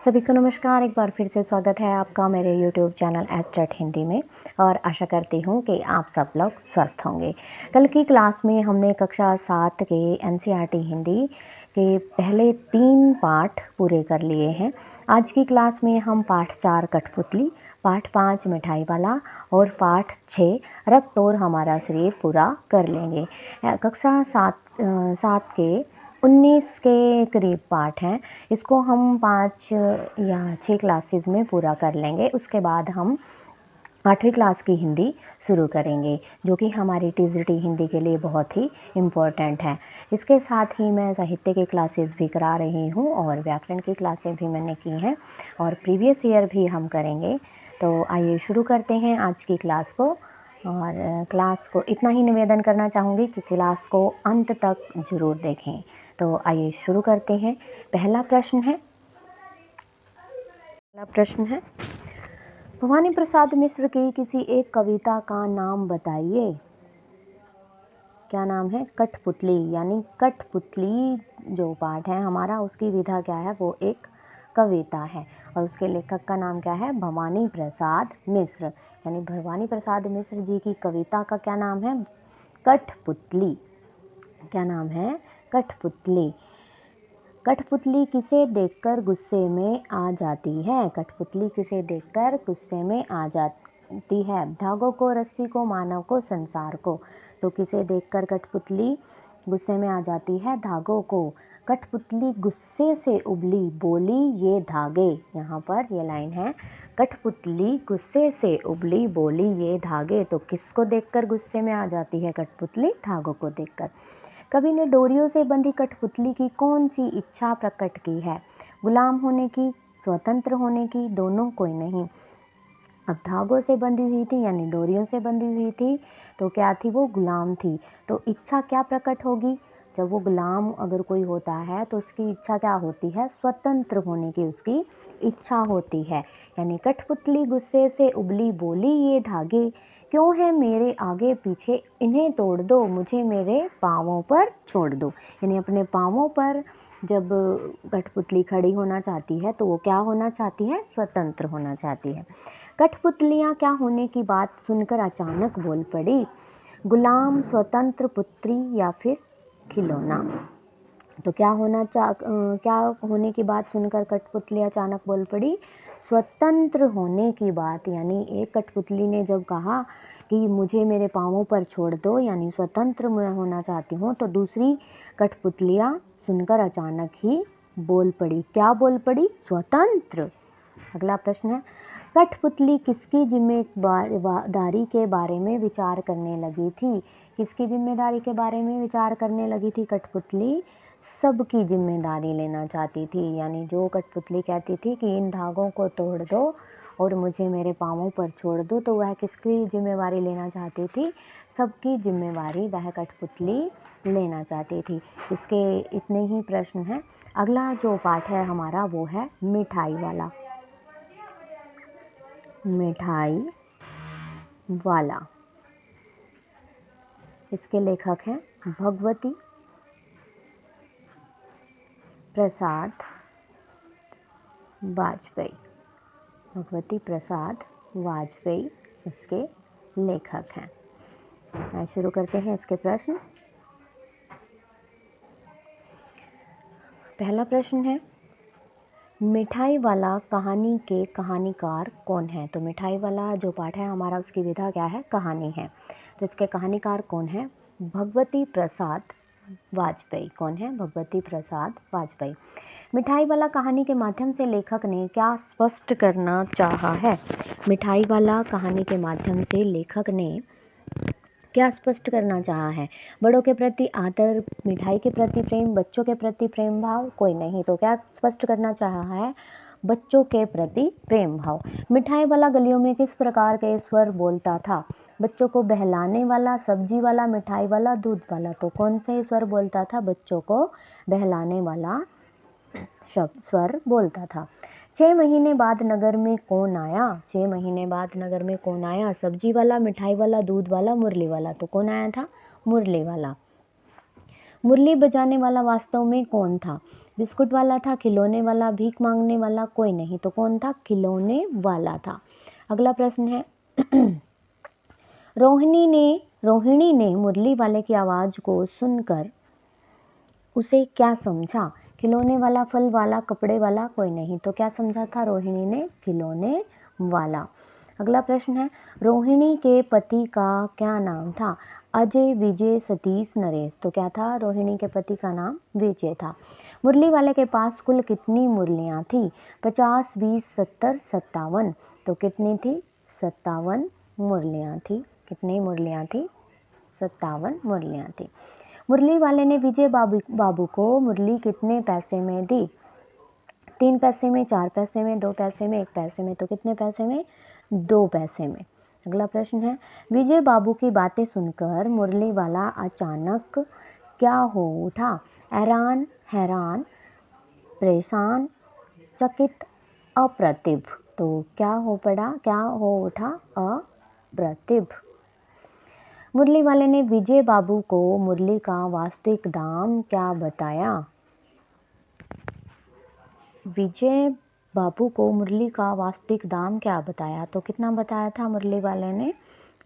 सभी को नमस्कार। एक बार फिर से स्वागत है आपका मेरे YouTube चैनल एस्टेट हिंदी में और आशा करती हूँ कि आप सब लोग स्वस्थ होंगे। कल की क्लास में हमने कक्षा 7 के NCERT हिंदी के पहले 3 पाठ पूरे कर लिए हैं। आज की क्लास में हम पाठ 4 कठपुतली, पाठ 5 मिठाई वाला और पाठ 6 रक्त और हमारा शरीर पूरा कर लेंगे। कक्षा 7 के 19 के करीब पाठ हैं। इसको हम 5 या 6 क्लासेस में पूरा कर लेंगे। उसके बाद हम 8वीं क्लास की हिंदी शुरू करेंगे, जो कि हमारी TGT हिंदी के लिए बहुत ही इम्पोर्टेंट है। इसके साथ ही मैं साहित्य की क्लासेस भी करा रही हूँ और व्याकरण की क्लासें भी मैंने की हैं और प्रीवियस ईयर भी हम करेंगे। तो आइए शुरू करते हैं आज की क्लास को। और क्लास को इतना ही निवेदन करना चाहूँगी कि क्लास को अंत तक ज़रूर देखें। तो आइए शुरू करते हैं। पहला प्रश्न है भवानी प्रसाद मिश्र की किसी एक कविता का नाम बताइए। क्या नाम है? कठपुतली। यानी कठपुतली जो पाठ है हमारा, उसकी विधा क्या है? वो एक कविता है और उसके लेखक का नाम क्या है? भवानी प्रसाद मिश्र। यानी भवानी प्रसाद मिश्र जी की कविता का क्या नाम है? कठपुतली। क्या नाम है? कठपुतली। कठपुतली किसे देखकर गुस्से में आ जाती है? कठपुतली किसे देखकर गुस्से में आ जाती है? धागों को, रस्सी को, मानव को, संसार को। तो किसे देखकर कठपुतली गुस्से में आ जाती है? धागों को। कठपुतली गुस्से से उबली, बोली ये धागे। यहाँ पर ये लाइन है, कठपुतली गुस्से से उबली, बोली ये धागे। तो किसको देखकर गुस्से में आ जाती है कठपुतली? धागों को देखकर। कवि ने डोरियों से बंधी कठपुतली की कौन सी इच्छा प्रकट की है? गुलाम होने की, स्वतंत्र होने की, दोनों? कोई नहीं। अब धागों से बंधी हुई थी यानी डोरियों से बंधी हुई थी, तो क्या थी? वो गुलाम थी। तो इच्छा क्या प्रकट होगी? जब वो गुलाम अगर कोई होता है तो उसकी इच्छा क्या होती है? स्वतंत्र होने की उसकी इच्छा होती है। यानी कठपुतली गुस्से से उबली, बोली ये धागे क्यों है मेरे आगे पीछे, इन्हें तोड़ दो, मुझे मेरे पाँवों पर छोड़ दो। यानी अपने पाँवों पर जब कठपुतली खड़ी होना चाहती है तो वो क्या होना चाहती है? स्वतंत्र होना चाहती है। कठपुतलियाँ क्या होने की बात सुनकर अचानक बोल पड़ी? गुलाम, स्वतंत्र, पुत्री या फिर खिलौना? तो क्या होने की बात सुनकर कठपुतली अचानक बोल पड़ी? स्वतंत्र होने की बात। यानी एक कठपुतली ने जब कहा कि मुझे मेरे पाँवों पर छोड़ दो, यानी स्वतंत्र मैं होना चाहती हूँ, तो दूसरी कठपुतलियाँ सुनकर अचानक ही बोल पड़ी। क्या बोल पड़ी? स्वतंत्र। अगला प्रश्न है, कठपुतली किसकी जिम्मेदारी के बारे में विचार करने लगी थी? किसकी जिम्मेदारी के बारे में विचार करने लगी थी कठपुतली? सबकी जिम्मेदारी लेना चाहती थी। यानी जो कठपुतली कहती थी कि इन धागों को तोड़ दो और मुझे मेरे पाँवों पर छोड़ दो, तो वह किसकी जिम्मेवारी लेना चाहती थी? सबकी जिम्मेवारी वह कठपुतली लेना चाहती थी। इसके इतने ही प्रश्न हैं। अगला जो पाठ है हमारा वो है मिठाई वाला। मिठाई वाला। इसके लेखक हैं भगवती प्रसाद वाजपेयी। भगवती प्रसाद वाजपेयी इसके लेखक हैं। शुरू करते हैं इसके प्रश्न। पहला प्रश्न है, मिठाई वाला कहानी के कहानीकार कौन है? तो मिठाई वाला जो पाठ है हमारा, उसकी विधा क्या है? कहानी है। तो इसके कहानीकार कौन है? भगवती प्रसाद वाजपेयी। कौन है? भगवती प्रसाद वाजपेयी। मिठाई वाला कहानी के माध्यम से लेखक ने क्या स्पष्ट करना चाहा है? मिठाई वाला कहानी के माध्यम से लेखक ने क्या स्पष्ट करना चाहा है? बड़ों के प्रति आदर, मिठाई के प्रति प्रेम, बच्चों के प्रति प्रेम भाव? कोई नहीं। तो क्या स्पष्ट करना चाहा है? बच्चों के प्रति प्रेम भाव। मिठाई वाला गलियों में किस प्रकार के स्वर बोलता था? बच्चों को बहलाने वाला, सब्जी वाला, मिठाई वाला, दूध वाला? तो कौन से स्वर बोलता था? बच्चों को बहलाने वाला शब्द स्वर बोलता था। 6 महीने बाद नगर में कौन आया? 6 महीने बाद नगर में कौन आया? सब्जी वाला, मिठाई वाला, दूध वाला, मुरली वाला? तो कौन आया था? मुरली वाला। मुरली बजाने वाला वास्तव में कौन था? बिस्कुट वाला था, खिलौने वाला, भीख मांगने वाला, कोई नहीं। तो कौन था? खिलौने वाला था। अगला प्रश्न है रोहिणी ने मुरली वाले की आवाज़ को सुनकर उसे क्या समझा? खिलौने वाला, फल वाला, कपड़े वाला, कोई नहीं। तो क्या समझा था रोहिणी ने? खिलौने वाला। अगला प्रश्न है रोहिणी के पति का क्या नाम था? अजय, विजय, सतीश, नरेश। तो क्या था? रोहिणी के पति का नाम विजय था। मुरली वाले के पास कुल कितनी मुरलियाँ थी? 50, 20, 70, 57। तो कितनी थी? 57 मुरलियाँ थी। कितनी मुरलियाँ थी? 57 मुरलियाँ थी। मुरली वाले ने विजय बाबू को मुरली कितने पैसे में दी? 3 पैसे में, 4 पैसे में, 2 पैसे में, 1 पैसे में। तो कितने पैसे में? 2 पैसे में। अगला प्रश्न है विजय बाबू की बातें सुनकर मुरली वाला अचानक क्या हो उठा? हैरान, परेशान, चकित, अप्रतिभ। तो क्या हो उठा? अप्रतिभ। मुरली वाले ने विजय बाबू को मुरली का वास्तविक दाम क्या बताया? विजय बाबू को मुरली का वास्तविक दाम क्या बताया? तो कितना बताया था मुरली वाले ने?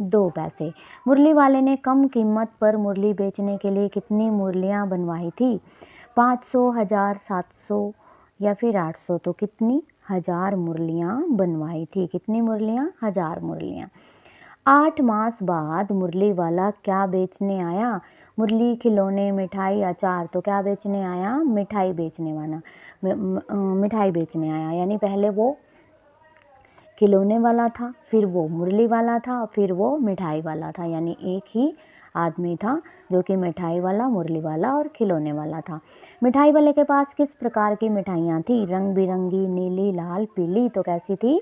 2 पैसे। मुरली वाले ने कम कीमत पर मुरली बेचने के लिए कितनी मुरलियाँ बनवाई थी? 500, 1000, 700 या फिर 800। तो कितनी? 1000 मुरलियाँ बनवाई थी। कितनी मुरलियाँ? 1000 मुरलियाँ। 8 मास बाद मुरली वाला क्या बेचने आया? मुरली, खिलौने, मिठाई, अचार। तो क्या बेचने आया? मिठाई बेचने आया। यानी पहले वो खिलौने वाला था, फिर वो मुरली वाला था, फिर वो मिठाई वाला था। यानी एक ही आदमी था जो कि मिठाई वाला, मुरली वाला और खिलौने वाला था। मिठाई वाले के पास किस प्रकार की मिठाइयाँ थी? रंग बिरंगी, नीली, लाल, पीली। तो कैसी थी?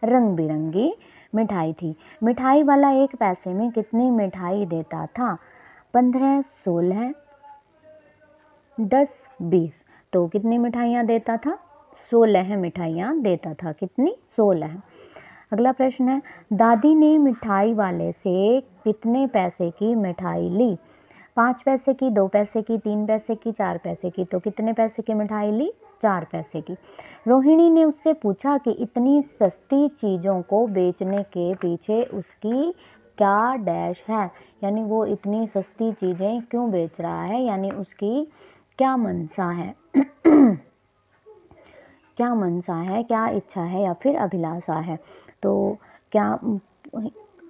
रंग बिरंगी मिठाई थी। मिठाई वाला 1 पैसे में कितनी मिठाई देता था? 15, 16, 10, 20। तो कितनी मिठाइयाँ देता था? 16 मिठाइयाँ देता था। कितनी? 16। अगला प्रश्न है दादी ने मिठाई वाले से कितने पैसे की मिठाई ली? 5 पैसे की, 2 पैसे की, 3 पैसे की, 4 पैसे की। तो कितने पैसे की मिठाई ली? 4 पैसे की। रोहिणी ने उससे पूछा कि इतनी सस्ती चीज़ों को बेचने के पीछे उसकी क्या डैश है? यानी वो इतनी सस्ती चीज़ें क्यों बेच रहा है? यानी उसकी क्या मनसा है? क्या मनसा है, क्या इच्छा है या फिर अभिलाषा है? तो क्या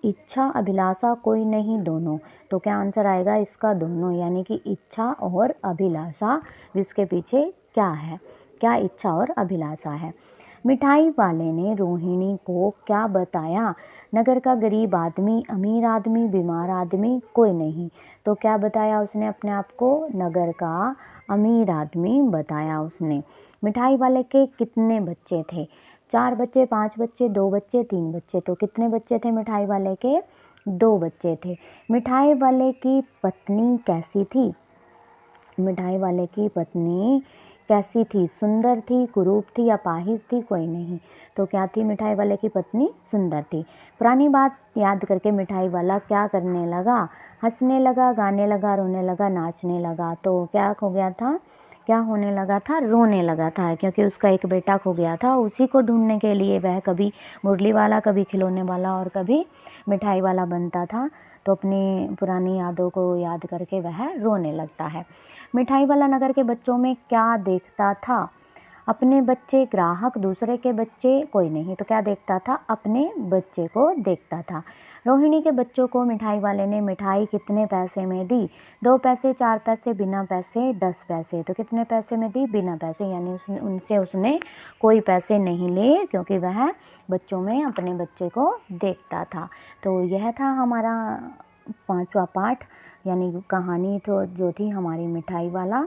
इच्छा, अभिलाषा, कोई नहीं, दोनों। तो क्या आंसर आएगा इसका? दोनों। यानी कि इच्छा और अभिलाषा, जिसके पीछे क्या है? क्या इच्छा और अभिलाषा है? मिठाई वाले ने रोहिणी को क्या बताया? नगर का गरीब आदमी, अमीर आदमी, बीमार आदमी, कोई नहीं। तो क्या बताया उसने अपने आप को? नगर का अमीर आदमी बताया उसने। मिठाई वाले के कितने बच्चे थे? 4 बच्चे, 5 बच्चे, 2 बच्चे, 3 बच्चे। तो कितने बच्चे थे मिठाई वाले के? 2 बच्चे थे। मिठाई वाले की पत्नी कैसी थी? मिठाई वाले की पत्नी कैसी थी? सुंदर थी, कुरूप थी, अपाहिज थी, कोई नहीं। तो क्या थी मिठाई वाले की पत्नी? सुंदर थी। पुरानी बात याद करके मिठाई वाला क्या करने लगा? हंसने लगा, गाने लगा, रोने लगा, नाचने लगा। तो क्या हो गया था? क्या होने लगा था? रोने लगा था, क्योंकि उसका एक बेटा खो गया था। उसी को ढूंढने के लिए वह कभी मुरली वाला, कभी खिलौने वाला और कभी मिठाई वाला बनता था। तो अपनी पुरानी यादों को याद करके वह रोने लगता है। मिठाई वाला नगर के बच्चों में क्या देखता था? अपने बच्चे, ग्राहक, दूसरे के बच्चे, कोई नहीं। तो क्या देखता था? अपने बच्चे को देखता था। रोहिणी के बच्चों को मिठाई वाले ने मिठाई कितने पैसे में दी? 2 पैसे, 4 पैसे, बिना पैसे, 10 पैसे। तो कितने पैसे में दी? बिना पैसे। यानी उनसे उसने कोई पैसे नहीं लिए, क्योंकि वह बच्चों में अपने बच्चे को देखता था। तो यह था हमारा 5वां पाठ, यानी कहानी तो जो थी हमारी मिठाई वाला।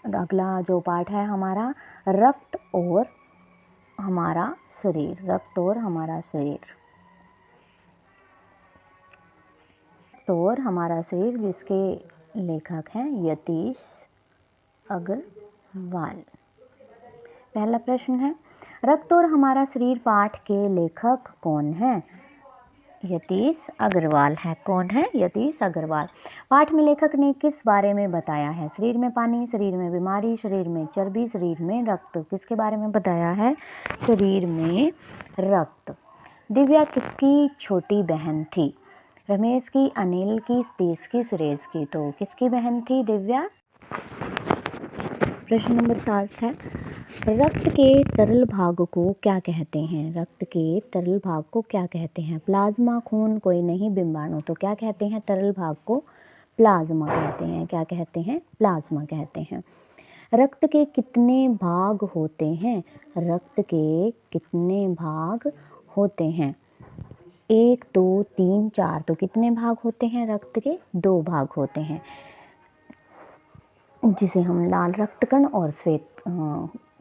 अगला जो पाठ है हमारा रक्त और हमारा शरीर। रक्त और हमारा शरीर। तो और हमारा शरीर, जिसके लेखक हैं यतीश अग्रवाल। पहला प्रश्न है रक्त और हमारा शरीर पाठ के लेखक कौन हैं? यतीश अग्रवाल है। कौन है? यतीश अग्रवाल। पाठ में लेखक ने किस बारे में बताया है? शरीर में पानी, शरीर में बीमारी, शरीर में चर्बी, शरीर में रक्त। किसके बारे में बताया है? शरीर में रक्त। दिव्या किसकी छोटी बहन थी? रमेश की, अनिल की, सतीश की, सुरेश की। तो किसकी बहन थी दिव्या? प्रश्न नंबर 7 है, रक्त के तरल भाग को क्या कहते हैं? रक्त के तरल भाग को क्या कहते हैं? प्लाज्मा, खून, कोई नहीं, बिंबाणु। तो क्या कहते हैं तरल भाग को? प्लाज्मा कहते हैं। क्या कहते हैं? प्लाज्मा कहते हैं। रक्त के कितने भाग होते हैं? रक्त के कितने भाग होते हैं? 1, 2, 3, 4। तो कितने भाग होते हैं रक्त के? 2 भाग होते हैं, जिसे हम लाल रक्त कण और श्वेत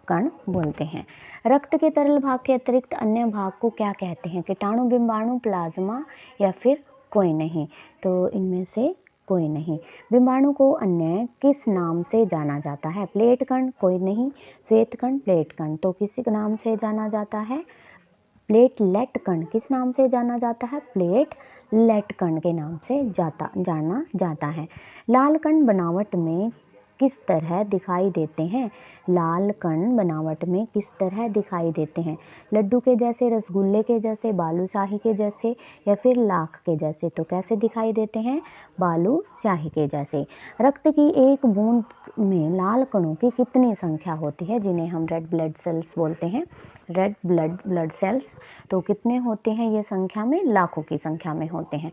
कण बोलते हैं। रक्त के तरल भाग के अतिरिक्त अन्य भाग को क्या कहते हैं? कीटाणु, बिंबाणु, प्लाज्मा या फिर कोई नहीं। तो इनमें से कोई नहीं। बिंबाणु को अन्य किस नाम से जाना जाता है? प्लेट कण, कोई नहीं, श्वेत कण, प्लेट कण। तो किसी नाम से जाना जाता है? प्लेटलेट कण। किस नाम से जाना जाता है? प्लेटलेट कण के नाम से जाना जाता है। लाल कण बनावट में किस तरह दिखाई देते हैं? लाल कण बनावट में किस तरह दिखाई देते हैं? लड्डू के जैसे, रसगुल्ले के जैसे, बालूशाही के जैसे या फिर लाख के जैसे। तो कैसे दिखाई देते हैं? बालूशाही के जैसे। रक्त की एक बूंद में लाल कणों की कितनी संख्या होती है, जिन्हें हम रेड ब्लड सेल्स बोलते हैं? Red blood cells. तो कितने होते हैं ये संख्या में? लाखों की संख्या में होते हैं।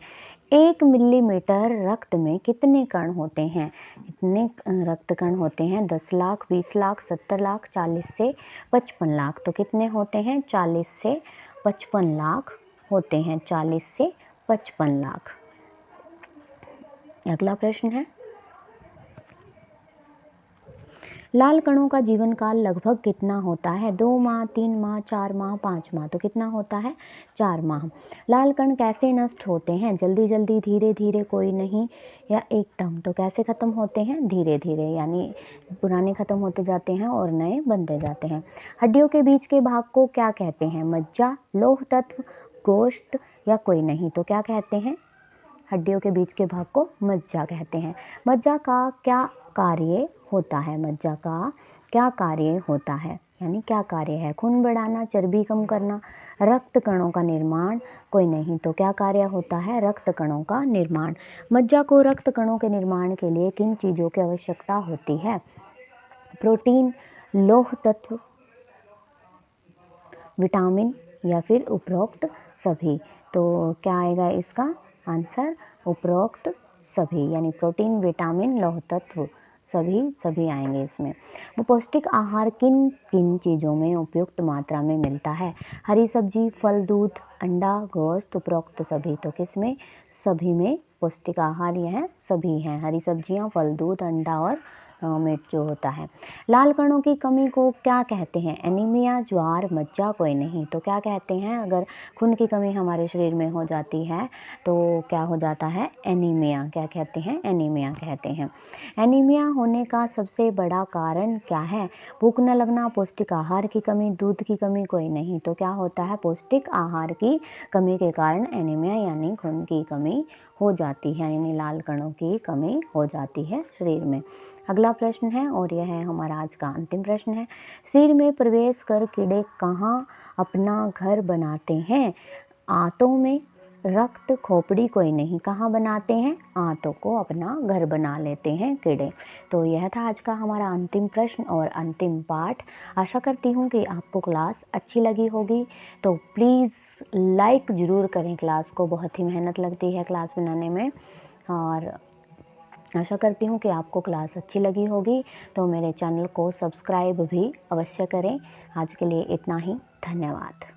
1 मिलीमीटर रक्त में कितने कण होते हैं? कितने रक्त कण होते हैं? 10 लाख, 20 लाख, 70 लाख, 40 से 55 लाख। तो कितने होते हैं? 40 से 55 लाख होते हैं। 40 से 55 लाख। अगला प्रश्न है, लाल कणों का जीवन काल लगभग कितना होता है? 2 माह, 3 माह, 4 माह, 5 माह। तो कितना होता है? 4 माह। लाल कण कैसे नष्ट होते हैं? जल्दी जल्दी, धीरे धीरे, कोई नहीं या एकदम। तो कैसे खत्म होते हैं? धीरे धीरे, यानी पुराने खत्म होते जाते हैं और नए बनते जाते हैं। हड्डियों के बीच के भाग को क्या कहते हैं? मज्जा, लौह तत्व, गोश्त या कोई नहीं। तो क्या कहते हैं? हड्डियों के बीच के भाग को मज्जा कहते हैं। मज्जा का क्या कार्य होता है? मज्जा का क्या कार्य होता है, यानी क्या कार्य है? खून बढ़ाना, चर्बी कम करना, रक्त कणों का निर्माण, कोई नहीं। तो क्या कार्य होता है? रक्त कणों का निर्माण। मज्जा को रक्त कणों के निर्माण के लिए किन चीज़ों की आवश्यकता होती है? प्रोटीन, लौह तत्व, विटामिन या फिर उपरोक्त सभी। तो क्या आएगा इसका आंसर? उपरोक्त सभी, यानी प्रोटीन, विटामिन, लौह तत्व, सभी आएंगे इसमें। वो पौष्टिक आहार किन किन चीज़ों में उपयुक्त मात्रा में मिलता है? हरी सब्जी, फल, दूध, अंडा, गोश्त, उपरोक्त सभी। तो किस में? सभी में पौष्टिक आहार यह सभी हैं। हरी सब्जियां, फल, दूध, अंडा और मीट जो होता है। लाल कणों की कमी को क्या कहते हैं? एनीमिया, ज्वार, मज्जा, कोई नहीं। तो क्या कहते हैं? अगर खून की कमी हमारे शरीर में हो जाती है तो क्या हो जाता है? एनीमिया। क्या कहते हैं? एनीमिया कहते हैं। एनीमिया होने का सबसे बड़ा कारण क्या है? भूख न लगना, पौष्टिक आहार की कमी, दूध की कमी, कोई नहीं। तो क्या होता है? पौष्टिक आहार की कमी के कारण एनीमिया यानी खून की कमी हो जाती है, यानी लाल कणों की कमी हो जाती है शरीर में। अगला प्रश्न है, और यह है हमारा आज का अंतिम प्रश्न है, शरीर में प्रवेश कर कीड़े कहाँ अपना घर बनाते हैं? आंतों में, रक्त, खोपड़ी, कोई नहीं। कहाँ बनाते हैं? आंतों को अपना घर बना लेते हैं कीड़े। तो यह था आज का हमारा अंतिम प्रश्न और अंतिम पाठ। आशा करती हूँ कि आपको क्लास अच्छी लगी होगी। तो प्लीज़ लाइक ज़रूर करें क्लास को, बहुत ही मेहनत लगती है क्लास बनाने में, और आशा करती हूँ कि आपको क्लास अच्छी लगी होगी। तो मेरे चैनल को सब्सक्राइब भी अवश्य करें। आज के लिए इतना ही। धन्यवाद।